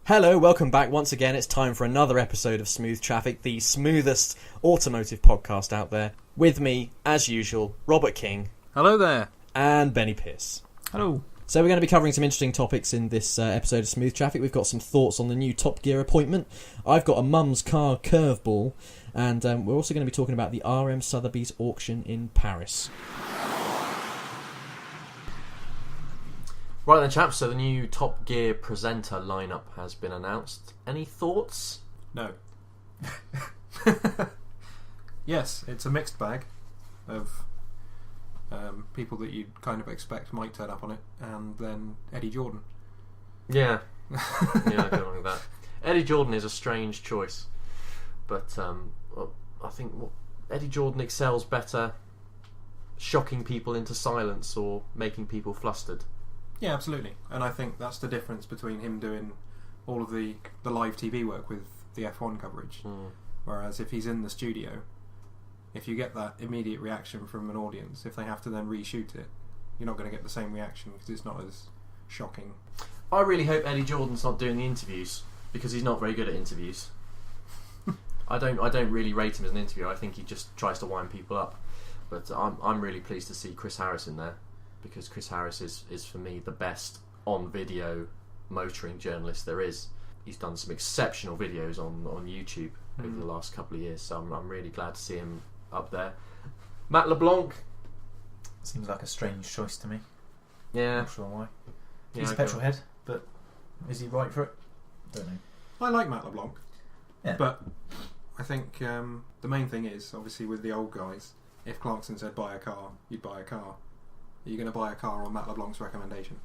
Hello, welcome back once again. It's time for another episode of Smooth Traffic, the smoothest automotive podcast out there. With me, as usual, Robert King. Hello there. And Benny Pierce. Hello. So we're going to be covering some interesting topics in this episode of Smooth Traffic. We've got some thoughts on the new Top Gear appointment. I've got a mum's car curveball. And we're also going to be talking about the RM Sotherby's auction in Paris. Right then, chaps, so the new Top Gear presenter lineup has been announced. Any thoughts? No. Yes, it's a mixed bag of people that you'd kind of expect might turn up on it, and then Eddie Jordan. Yeah. Yeah, I go along with that. Eddie Jordan is a strange choice. But I think Eddie Jordan excels better shocking people into silence or making people flustered. Yeah, absolutely. And I think that's the difference between him doing all of the live TV work with the F1 coverage. Whereas if he's in the studio, if you get that immediate reaction from an audience, if they have to then reshoot it, you're not going to get the same reaction because it's not as shocking. I really hope Eddie Jordan's not doing the interviews, because he's not very good at interviews. I don't really rate him as an interviewer. I think he just tries to wind people up. But I'm really pleased to see Chris Harris in there, because Chris Harris is for me the best on video motoring journalist there is. He's done some exceptional videos on YouTube over the last couple of years, so I'm really glad to see him up there. Matt LeBlanc seems like a strange choice to me. Yeah, Not sure why. yeah, He's a petrol head, but is he right for it? Don't know. I like Matt LeBlanc, Yeah. but I think the main thing is, obviously with the old guys, if Clarkson said buy a car, you'd buy a car. Are you going to buy a car on Matt LeBlanc's recommendation?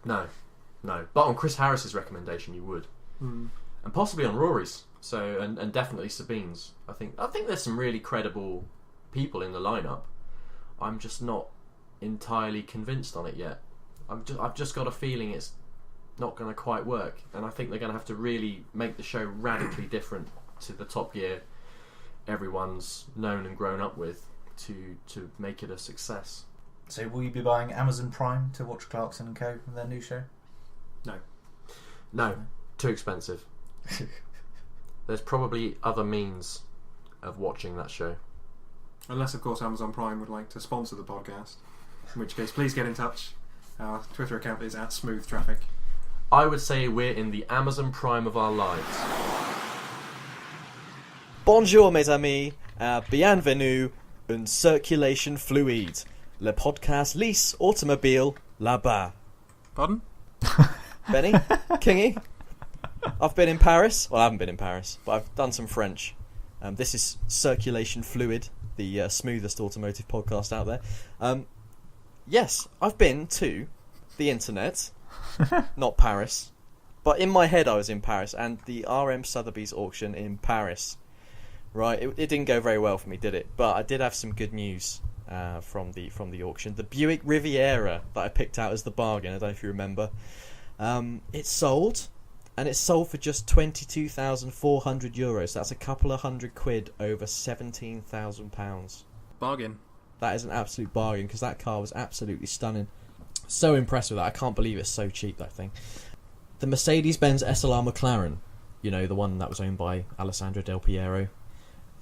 No. But on Chris Harris's recommendation, you would, and possibly on Rory's. So and definitely Sabine's. I think there's some really credible people in the lineup. I'm just not entirely convinced on it yet. I've just got a feeling it's not going to quite work, and I think they're going to have to really make the show radically different to the Top Gear everyone's known and grown up with to make it a success. So will you be buying Amazon Prime to watch Clarkson and Co. from their new show? No, too expensive. There's probably other means of watching that show. Unless, of course, Amazon Prime would like to sponsor the podcast, in which case please get in touch. Our Twitter account is @SmoothTraffic. I would say we're in the Amazon Prime of our lives. Bonjour mes amis, bienvenue en circulation fluide, le podcast lisse automobile là-bas. Pardon? Benny? Kingy? I've been in Paris. Well, I haven't been in Paris, but I've done some French. This is Circulation Fluid, the smoothest automotive podcast out there. Yes, I've been to the internet, not Paris, but in my head I was in Paris, and the RM Sotherby's auction in Paris. Right, it didn't go very well for me, did it? But I did have some good news from the auction. The Buick Riviera that I picked out as the bargain, I don't know if you remember. It's sold, and it's sold for just €22,400. That's a couple of £100 over £17,000. Bargain. That is an absolute bargain, because that car was absolutely stunning. So impressed with that. I can't believe it's so cheap, that thing. The Mercedes-Benz SLR McLaren, you know, the one that was owned by Alessandro Del Piero,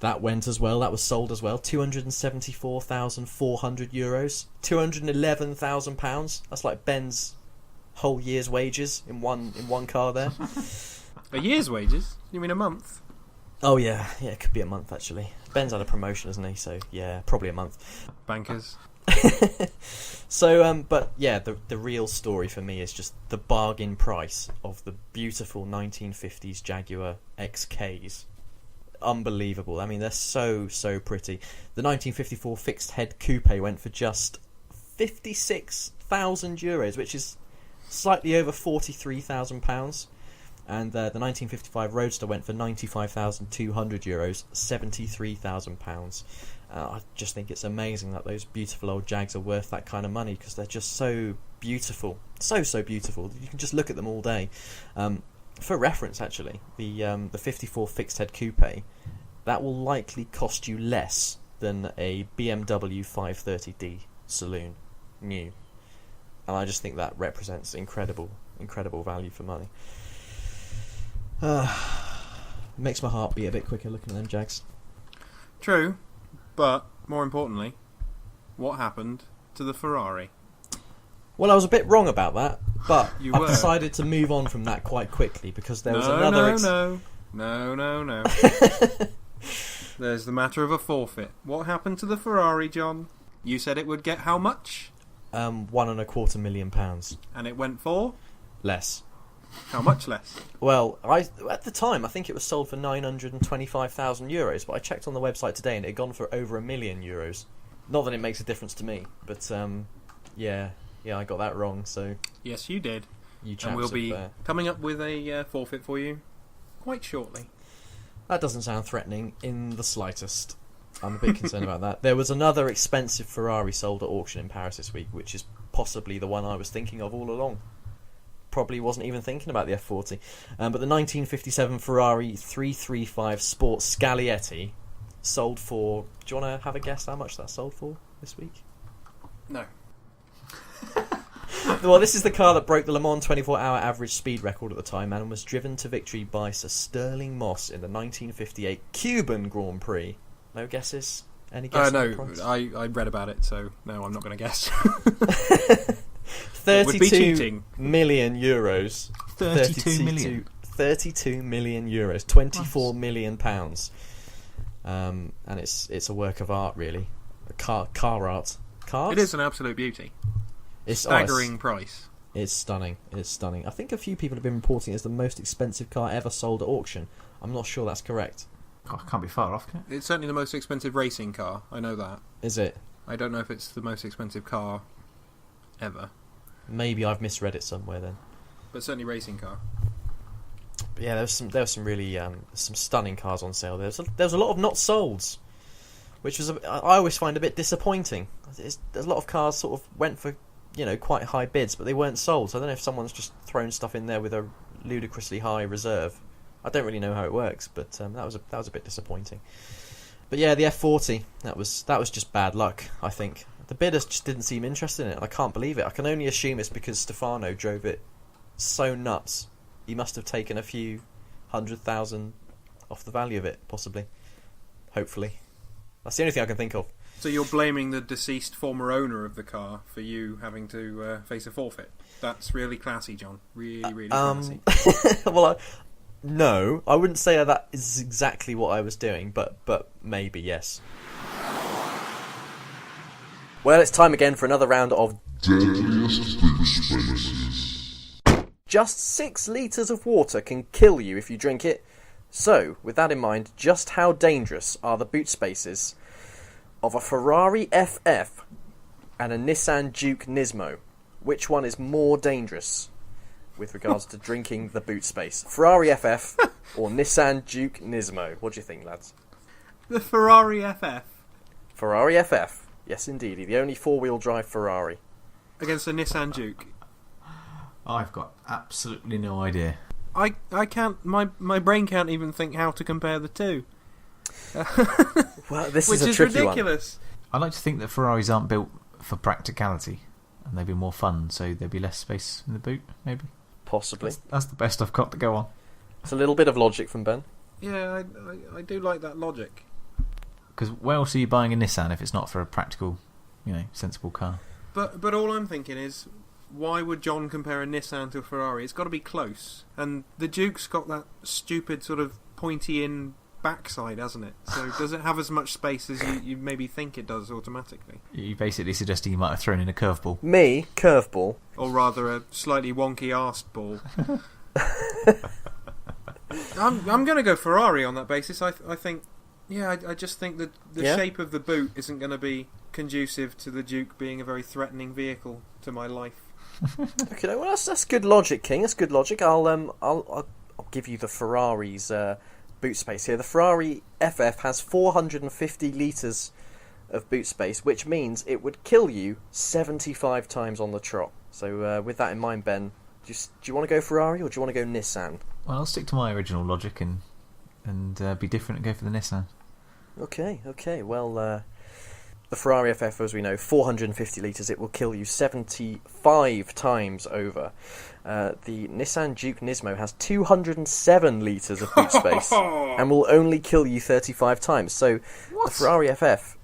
that went as well. That was sold as well. €274,400. £211,000. That's like Ben's whole year's wages in one car there. A year's wages? You mean a month? Oh yeah, it could be a month actually. Ben's had a promotion, hasn't he? So yeah, probably a month. Bankers. So, but yeah, the real story for me is just the bargain price of the beautiful 1950s Jaguar XKs. Unbelievable. I mean, they're so pretty. The 1954 fixed head coupe went for just €56,000, which is slightly over £43,000. And the 1955 Roadster went for €95,200, £73,000. I just think it's amazing that those beautiful old Jags are worth that kind of money, because they're just so beautiful, so beautiful. You can just look at them all day. For reference, actually, the 54 fixed head coupe, that will likely cost you less than a BMW 530D saloon new, and I just think that represents incredible value for money. Makes my heart beat a bit quicker looking at them Jags. True, but more importantly, what happened to the Ferrari? Well, I was a bit wrong about that, but You I've were. decided to move on from that quite quickly because there was No. There's the matter of a forfeit. What happened to the Ferrari, John? You said it would get how much? £1.25 million. And it went for? Less. How much less? Well, at the time, I think it was sold for €925,000, but I checked on the website today and it had gone for over €1 million. Not that it makes a difference to me, but yeah, I got that wrong. So Yes, you did. you chaps And we'll have, be coming up with a forfeit for you quite shortly. that doesn't sound threatening in the slightest. I'm a bit concerned about that. There was another expensive Ferrari sold at auction in Paris this week, which is possibly the one I was thinking of all along. Probably wasn't even thinking about the F40. But the 1957 Ferrari 335 Sport Scaglietti sold for... Do you want to have a guess how much that sold for this week? No. Well, this is the car that broke the Le Mans 24-hour average speed record at the time and was driven to victory by Sir Sterling Moss in the 1958 Cuban Grand Prix. No guesses? Any guesses? No, I read about it, so no, I'm not going to guess. 32 million euros. 32 million? 32 million euros. 24 million pounds. And it's a work of art, really. Car art. Cars? It is an absolute beauty. It's Staggering price. It's stunning. It's stunning. I think a few people have been reporting it's the most expensive car ever sold at auction. I'm not sure that's correct. Oh, can't be far off, can it? It's certainly the most expensive racing car. I know that. Is it? I don't know if it's the most expensive car ever, Maybe I've misread it somewhere then. but certainly racing car. But yeah, there was some really some stunning cars on sale. There was a lot of not solds, which was I always find a bit disappointing. There's a lot of cars sort of went for quite high bids, but they weren't sold. So I don't know if someone's just thrown stuff in there with a ludicrously high reserve. I don't really know how it works, but that was a bit disappointing. But yeah, the F40 that was just bad luck. I think the bidders just didn't seem interested in it. I can't believe it. I can only assume it's because Stefano drove it so nuts. He must have taken a few 100,000 off the value of it, possibly. Hopefully, that's the only thing I can think of. So you're blaming the deceased former owner of the car for you having to face a forfeit? That's really classy, John. Really classy. Well, no, I wouldn't say that is exactly what I was doing, but maybe, yes. Well, it's time again for another round of Deadliest Boot Spaces. Just 6 litres of water can kill you if you drink it. So, with that in mind, just how dangerous are the boot spaces of a Ferrari FF and a Nissan Juke Nismo? Which one is more dangerous with regards to drinking the boot space? Ferrari FF or Nissan Juke Nismo? What do you think, lads? The Ferrari FF Ferrari FF. Yes, indeed. The only 4-wheel drive Ferrari. against a Nissan Juke. I've got absolutely no idea. I can't. My brain can't even think how to compare the two. Well, this Which is a is tricky ridiculous. I like to think that Ferraris aren't built for practicality, and they'd be more fun, so there'd be less space in the boot, maybe. one. Possibly. That's the best I've got to go on. It's a little bit of logic from Ben. Yeah, I do like that logic. Because where else are you buying a Nissan if it's not for a practical, sensible car? But all I'm thinking is, why would John compare a Nissan to a Ferrari? It's got to be close. And the Duke's got that stupid sort of pointy-in backside, hasn't it? So does it have as much space as you maybe think it does automatically? You're basically suggesting you might have thrown in a curveball. Me, curveball. Or rather, a slightly wonky-arsed ball. I'm going to go Ferrari on that basis. I think... Yeah, I just think that the shape of the boot isn't going to be conducive to the Duke being a very threatening vehicle to my life. Okay, well that's good logic, King. That's good logic. I'll give you the Ferrari's boot space here. The Ferrari FF has 450 litres of boot space, which means it would kill you 75 times on the trot. So with that in mind, Ben, do you want to go Ferrari or do you want to go Nissan? Well, I'll stick to my original logic and be different and go for the Nissan. Okay. Well, the Ferrari FF, as we know, 450 litres. It will kill you 75 times over. The Nissan Juke Nismo has 207 litres of boot space and will only kill you 35 times. So the Ferrari FF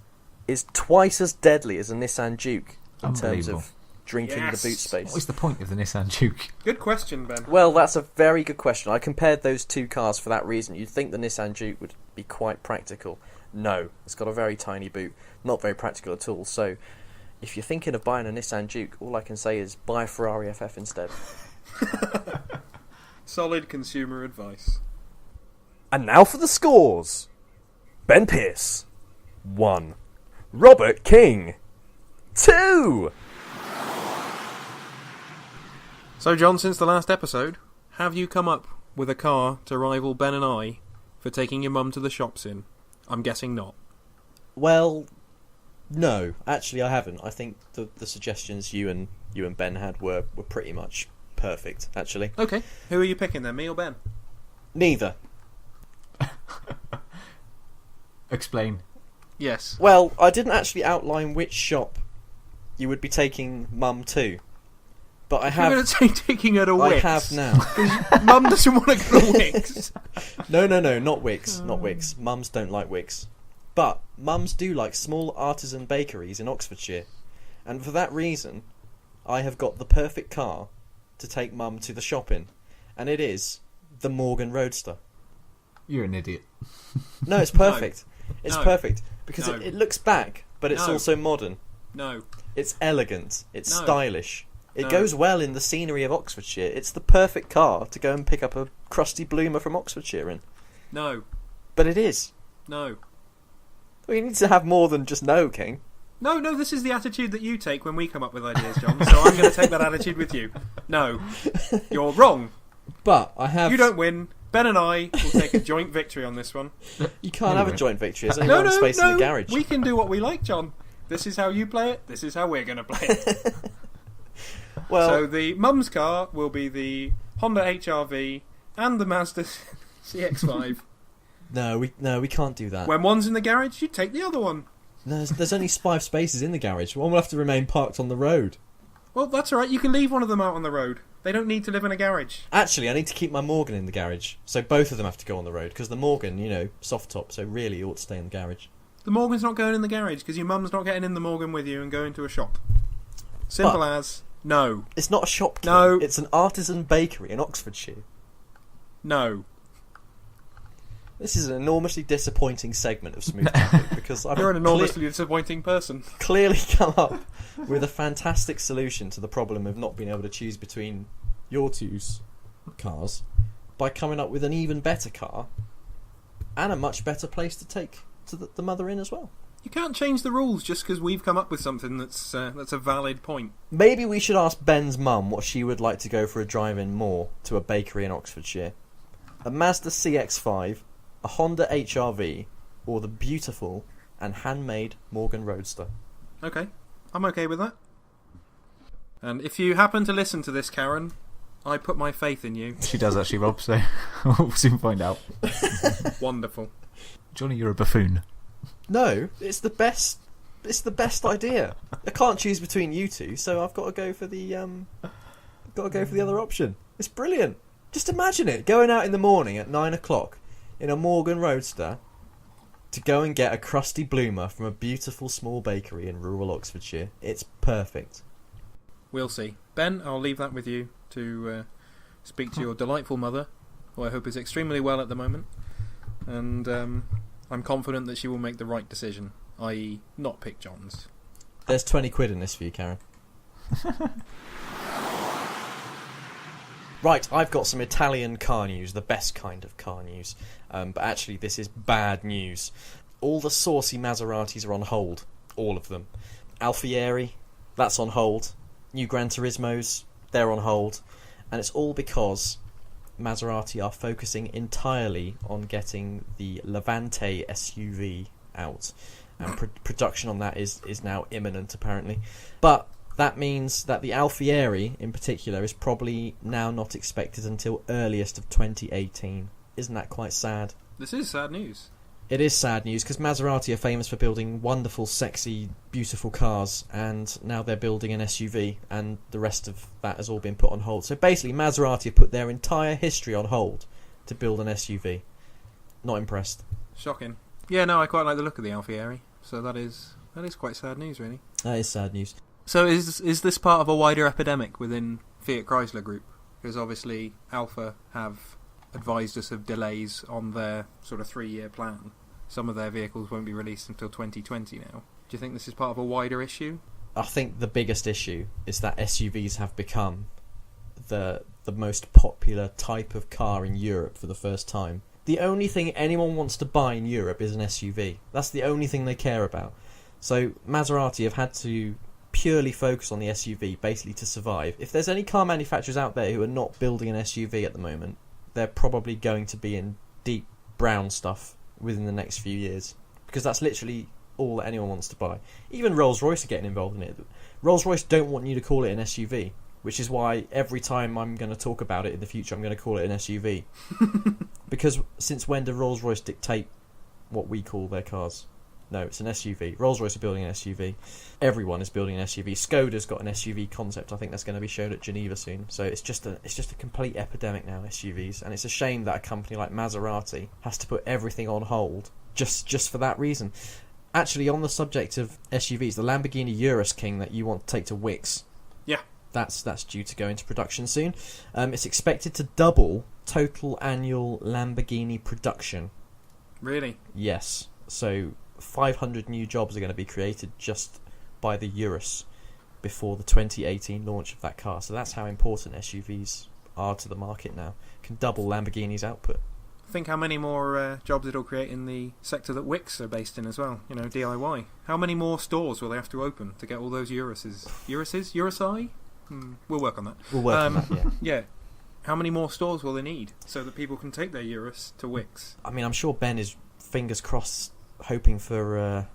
is twice as deadly as a Nissan Juke in terms of drinking the boot space. What is the point of the Nissan Juke? Good question, Ben. Well, that's a very good question. I compared those two cars for that reason. You'd think the Nissan Juke would be quite practical. No, it's got a very tiny boot. Not very practical at all. So if you're thinking of buying a Nissan Juke, all I can say is buy a Ferrari FF instead. Solid consumer advice. And now for the scores. Ben Pearce, 1. Robert King, 2. So, John, since the last episode, have you come up with a car to rival Ben and I for taking your mum to the shops in? I'm guessing not. Well, no, actually I haven't. I think the suggestions you and Ben had were pretty much perfect, actually. Okay, who are you picking then, me or Ben? Neither. Explain. Yes. Well, I didn't actually outline which shop you would be taking Mum to, but I have. You're going to say taking her to Wickes. I have now. Mum doesn't want to go to Wickes. No, not Wickes, not Wickes. Mums don't like Wickes, but mums do like small artisan bakeries in Oxfordshire, and for that reason, I have got the perfect car to take Mum to the shop in, and it is the Morgan Roadster. You're an idiot. No, it's perfect. It's No. perfect because No. it looks back, but it's No. also modern. No. It's elegant. It's No. stylish. It No. goes well in the scenery of Oxfordshire. It's the perfect car to go and pick up a crusty bloomer from Oxfordshire in. No. But it is. No. We need to have more than just no, King. No, this is the attitude that you take when we come up with ideas, John, so I'm going to take that attitude with you. No. You're wrong. But I have... You don't win. Ben and I will take a joint victory on this one. You can't have a Anyway. joint victory. There's only one space in the garage. We can do what we like, John. This is how you play it. This is how we're going to play it. Well, So the mum's car will be the Honda HR-V and the Mazda CX-5. no, we can't do that. When one's in the garage, you take the other one. No, there's only 5 spaces in the garage. One will have to remain parked on the road. Well, that's all right. You can leave one of them out on the road. They don't need to live in a garage. Actually, I need to keep my Morgan in the garage, so both of them have to go on the road, because the Morgan, soft top, so really ought to stay in the garage. The Morgan's not going in the garage because your mum's not getting in the Morgan with you and going to a shop. Simple as no. It's not a shop, King. No. It's an artisan bakery in Oxfordshire. No. This is an enormously disappointing segment of Smooth Talking, because I've You're an enormously disappointing person. clearly come up with a fantastic solution to the problem of not being able to choose between your two cars by coming up with an even better car and a much better place to take to the mother in as well. You can't change the rules just because we've come up with something that's a valid point. Maybe we should ask Ben's mum what she would like to go for a drive-in more to a bakery in Oxfordshire. A Mazda CX-5, a Honda HR-V, or the beautiful and handmade Morgan Roadster. Okay, I'm okay with that. And if you happen to listen to this, Karen, I put my faith in you. She does actually, Rob, so we'll soon find out. Wonderful. Johnny, you're a buffoon. No, it's the best. It's the best idea. I can't choose between you two, so I've got to go for the other option. It's brilliant. Just imagine it, going out in the morning at 9 o'clock in a Morgan Roadster to go and get a crusty bloomer from a beautiful small bakery in rural Oxfordshire. It's perfect. We'll see. Ben, I'll leave that with you to speak to your delightful mother, who I hope is extremely well at the moment. And I'm confident that she will make the right decision, i.e. not pick John's. There's 20 quid in this for you, Karen. Right, I've got some Italian car news, the best kind of car news. But actually, this is bad news. All the saucy Maseratis are on hold. All of them. Alfieri, that's on hold. New Gran Turismos, they're on hold. And it's all because Maserati are focusing entirely on getting the Levante SUV out. And production on that is now imminent, apparently. But that means that the Alfieri, in particular, is probably now not expected until earliest of 2018. Isn't that quite sad? This is sad news. It is sad news because Maserati are famous for building wonderful, sexy, beautiful cars, and now they're building an SUV, and the rest of that has all been put on hold. So basically, Maserati have put their entire history on hold to build an SUV. Not impressed. Shocking. Yeah, no, I quite like the look of the Alfieri, so that is quite sad news, really. That is sad news. So is this part of a wider epidemic within Fiat Chrysler Group? Because obviously Alfa have advised us of delays on their sort of 3-year plan. Some of their vehicles won't be released until 2020 now. Do you think this is part of a wider issue? I think the biggest issue is that SUVs have become the most popular type of car in Europe for the first time. The only thing anyone wants to buy in Europe is an SUV. That's the only thing they care about. So Maserati have had to purely focus on the SUV basically to survive. If there's any car manufacturers out there who are not building an SUV at the moment, they're probably going to be in deep brown stuff within the next few years, because that's literally all that anyone wants to buy. Even Rolls-Royce are getting involved in it. Rolls-Royce don't want you to call it an SUV, which is why every time I'm going to talk about it in the future, I'm going to call it an SUV. Because since when do Rolls-Royce dictate what we call their cars? No, it's an SUV. Rolls-Royce are building an SUV. Everyone is building an SUV. Skoda's got an SUV concept. I think that's going to be shown at Geneva soon. So it's just a complete epidemic now, SUVs. And it's a shame that a company like Maserati has to put everything on hold just for that reason. Actually, on the subject of SUVs, the Lamborghini Urus King that you want to take to Wix, yeah, that's due to go into production soon. It's expected to double total annual Lamborghini production. Really? Yes. So 500 new jobs are going to be created just by the Urus before the 2018 launch of that car. So that's how important SUVs are to the market now. Can double Lamborghini's output. Think how many more jobs it'll create in the sector that Wix are based in as well. You know, DIY. How many more stores will they have to open to get all those Uruses? Urusi? We'll work on that. We'll work on that, yeah. Yeah. How many more stores will they need so that people can take their Urus to Wix? I mean, I'm sure Ben is, fingers crossed, hoping for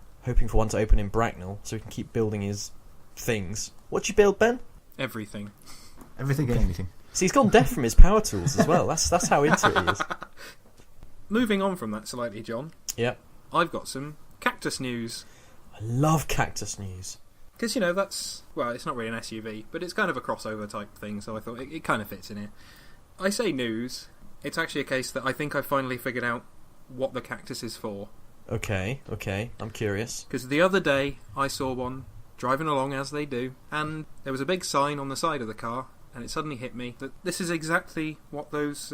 one to open in Bracknell so he can keep building his things. What'd you build, Ben? Everything. Everything and anything. See, he's gone deaf from his power tools as well. That's how into it he is. Moving on from that slightly, John. Yep. I've got some cactus news. I love cactus news. Because, you know, that's... Well, it's not really an SUV, but it's kind of a crossover type thing, so I thought it kind of fits in here. I say news. It's actually a case that I think I finally figured out what the cactus is for. Okay. I'm curious. Because the other day, I saw one driving along as they do, and there was a big sign on the side of the car, and it suddenly hit me that this is exactly what those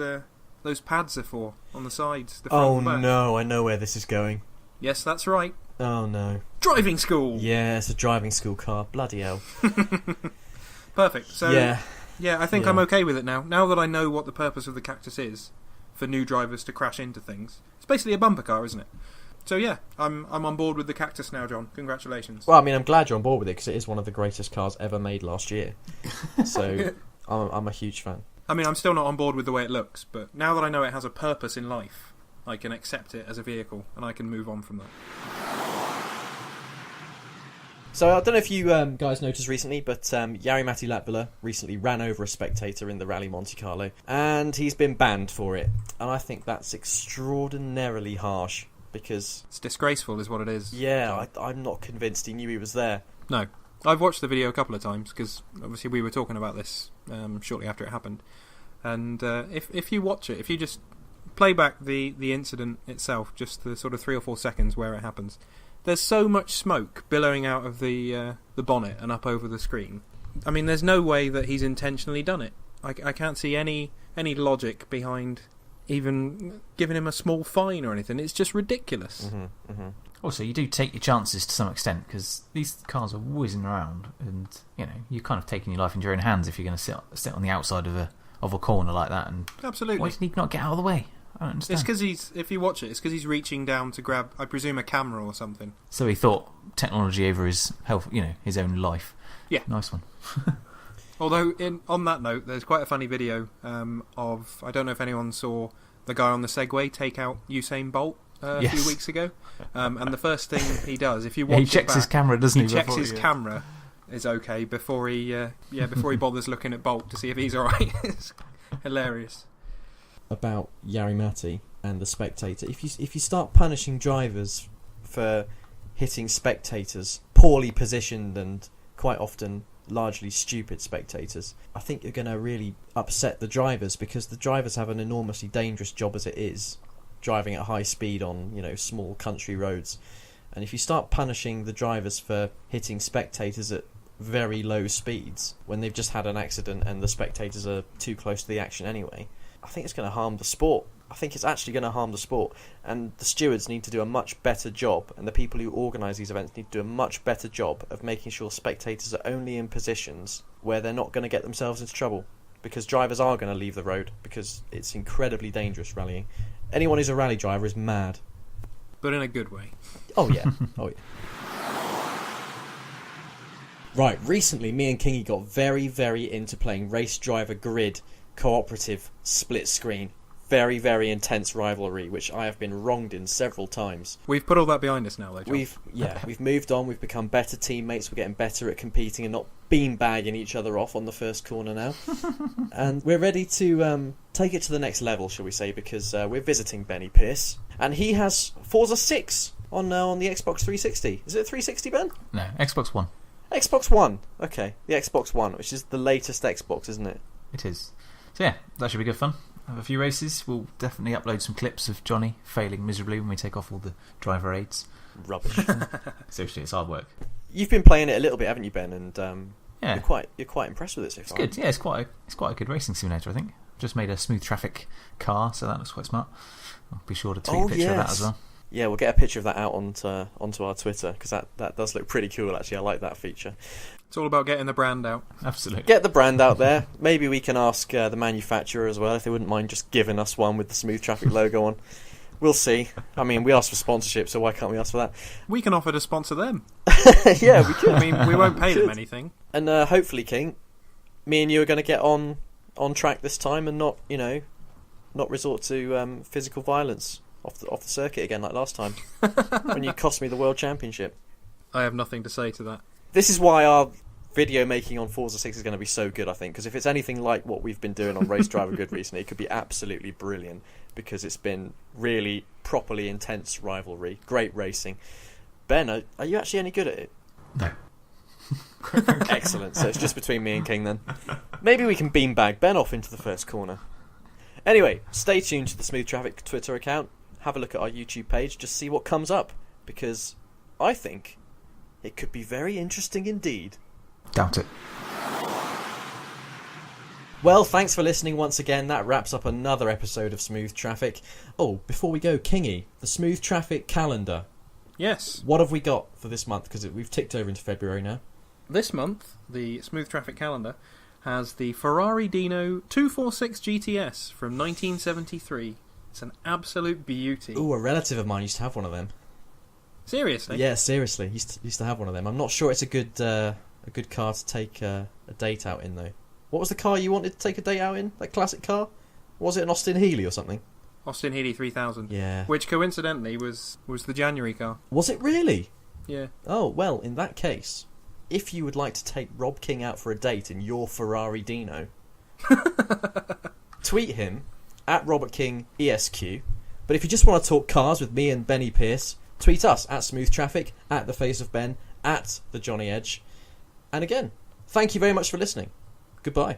pads are for on the sides. The front Oh and back. no, I know where this is going. Yes, that's right. Oh no. Driving school! Yeah, it's a driving school car. Bloody hell. Perfect. So, yeah, I think Yeah. I'm okay with it now. Now that I know what the purpose of the cactus is, for new drivers to crash into things. It's basically a bumper car, isn't it? So yeah, I'm on board with the cactus now, John. Congratulations. Well, I mean, I'm glad you're on board with it because it is one of the greatest cars ever made last year. So I'm a huge fan. I mean, I'm still not on board with the way it looks, but now that I know it has a purpose in life, I can accept it as a vehicle, and I can move on from that. So I don't know if you guys noticed recently, but Jari-Matti Latvala recently ran over a spectator in the Rally Monte Carlo, and he's been banned for it. And I think that's extraordinarily harsh because... It's disgraceful is what it is. Yeah, I'm not convinced he knew he was there. No. I've watched the video a couple of times, because obviously we were talking about this shortly after it happened. And if you watch it, if you just play back the incident itself, just the sort of 3 or 4 seconds where it happens, there's so much smoke billowing out of the bonnet and up over the screen. I mean, there's no way that he's intentionally done it. I can't see any logic behind even giving him a small fine or anything. It's just ridiculous. Mm-hmm, mm-hmm. Also, you do take your chances to some extent because these cars are whizzing around, and you know you're kind of taking your life into your own hands if you're going to sit on the outside of a corner like that. And absolutely, why does he not get out of the way? I don't understand. It's because if you watch it, it's because he's reaching down to grab, I presume, a camera or something. So he thought technology over his health, his own life. Yeah, nice one. Although, on that note, there's quite a funny video of, I don't know if anyone saw the guy on the Segway take out Usain Bolt a few weeks ago. And the first thing he does, if you watch he checks his camera, doesn't he? He checks his camera is okay before he bothers looking at Bolt to see if he's alright. It's hilarious. About Jari-Matti and the spectator. If you start punishing drivers for hitting spectators, poorly positioned and quite often largely stupid spectators, I think you're going to really upset the drivers, because the drivers have an enormously dangerous job as it is, driving at high speed on, small country roads. And if you start punishing the drivers for hitting spectators at very low speeds when they've just had an accident and the spectators are too close to the action anyway, I think it's going to harm the sport. I think it's actually going to harm the sport, and the stewards need to do a much better job, and the people who organise these events need to do a much better job of making sure spectators are only in positions where they're not going to get themselves into trouble, because drivers are going to leave the road because it's incredibly dangerous rallying. Anyone who's a rally driver is mad. But in a good way. Oh yeah. Oh yeah. Right, recently me and Kingy got very, very into playing Race Driver Grid cooperative split screen. Very, very intense rivalry, which I have been wronged in several times. We've put all that behind us now, though, John. We've moved on. We've become better teammates. We're getting better at competing and not beanbagging each other off on the first corner now. And we're ready to take it to the next level, shall we say? Because we're visiting Benny Pierce, and he has Forza 6 on the Xbox 360. Is it 360, Ben? No, Xbox One. Xbox One. Okay, the Xbox One, which is the latest Xbox, isn't it? It is. So yeah, that should be good fun. Have a few races. We'll definitely upload some clips of Jonny failing miserably when we take off all the driver aids. Rubbish. Seriously, it's hard work. You've been playing it a little bit, haven't you, Ben? And yeah, you're quite impressed with it so far. It's good. Yeah, it's quite a good racing simulator, I think. Just made a smooth traffic car, so that looks quite smart. I'll be sure to tweet a picture of that as well. Yeah, we'll get a picture of that out onto our Twitter, because that does look pretty cool, actually. I like that feature. It's all about getting the brand out. Absolutely. Get the brand out there. Maybe we can ask the manufacturer as well if they wouldn't mind just giving us one with the Smooth Traffic logo on. We'll see. I mean, we asked for sponsorship, so why can't we ask for that? We can offer to sponsor them. Yeah, we could. I mean, we won't pay them anything. And hopefully, King, me and you are going to get on track this time and not resort to physical violence off the circuit again like last time when you cost me the World Championship. I have nothing to say to that. This is why our video making on Forza 6 is going to be so good, I think, because if it's anything like what we've been doing on Race Driver Good recently, it could be absolutely brilliant, because it's been really properly intense rivalry, great racing. Ben, are you actually any good at it? No. Excellent. So it's just between me and King then. Maybe we can beanbag Ben off into the first corner. Anyway, stay tuned to the Smooth Traffic Twitter account. Have a look at our YouTube page. Just see what comes up, because I think it could be very interesting indeed. Doubt it. Well, thanks for listening once again. That wraps up another episode of Smooth Traffic. Oh, before we go, Kingy, the Smooth Traffic calendar. Yes. What have we got for this month? Because we've ticked over into February now. This month, the Smooth Traffic calendar has the Ferrari Dino 246 GTS from 1973. It's an absolute beauty. Ooh, a relative of mine used to have one of them. Seriously? Yeah, seriously. Used to have one of them. I'm not sure it's a good car to take a date out in, though. What was the car you wanted to take a date out in? That classic car? Was it an Austin Healey or something? Austin Healey 3000. Yeah. Which coincidentally was the January car. Was it really? Yeah. Oh, well, in that case, if you would like to take Rob King out for a date in your Ferrari Dino, tweet him at Robert King ESQ. But if you just want to talk cars with me and Benny Pierce, tweet us at Smooth Traffic, at The Face of Ben, at The Jonny Edge. And again, thank you very much for listening. Goodbye.